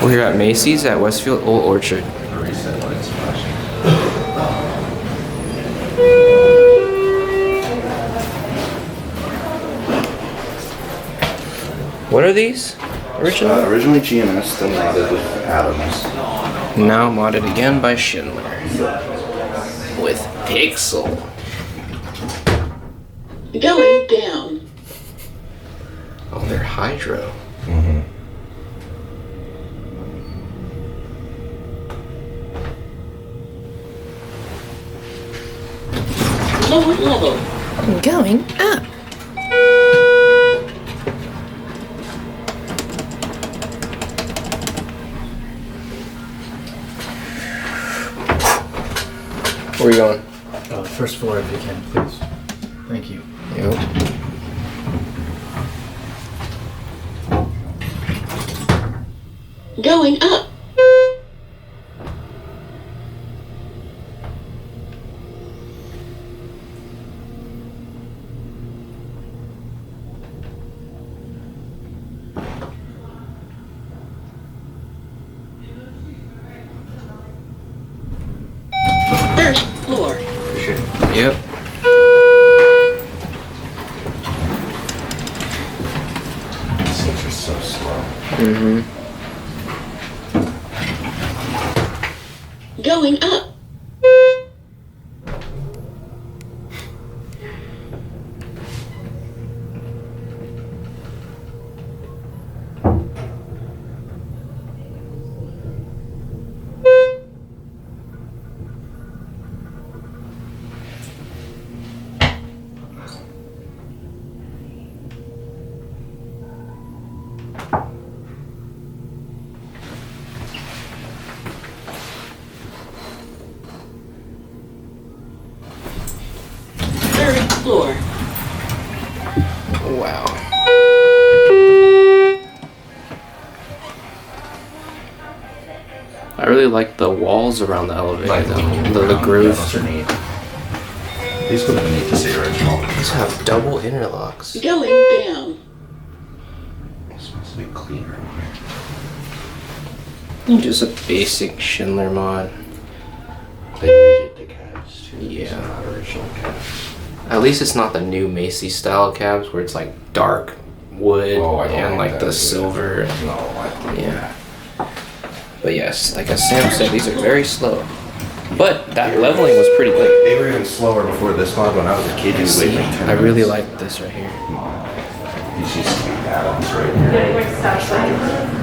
We're here at Macy's at Westfield Old Orchard. What are these? Originally GMS, then modded with Adams. Now modded again by Schindler. With Pixel. Going down. Oh, they're hydro. Lower level. Going up. Where are you going? First floor if you can, please. Thank you. Yep. Going up. First floor. Yep. These things are so slow. Going up. Third floor. Wow. I really like the walls around the elevator, the groove. Those are neat. These would have been neat to see original. These have double interlocks. Going down. It's supposed to be cleaner. Just a basic Schindler mod. They redid the cabs too. These Yeah. are not original cabs. At least it's not the new Macy style cabs where it's like dark wood Oh, I don't and like like that the either. silver. No, I don't. Yeah. But yes, like as Sam said, these are very slow. But that leveling was pretty good. They were even slower before this mod. When I was a kid, you would wait like 10 I really minutes. like this right here. These used to be Adams right here.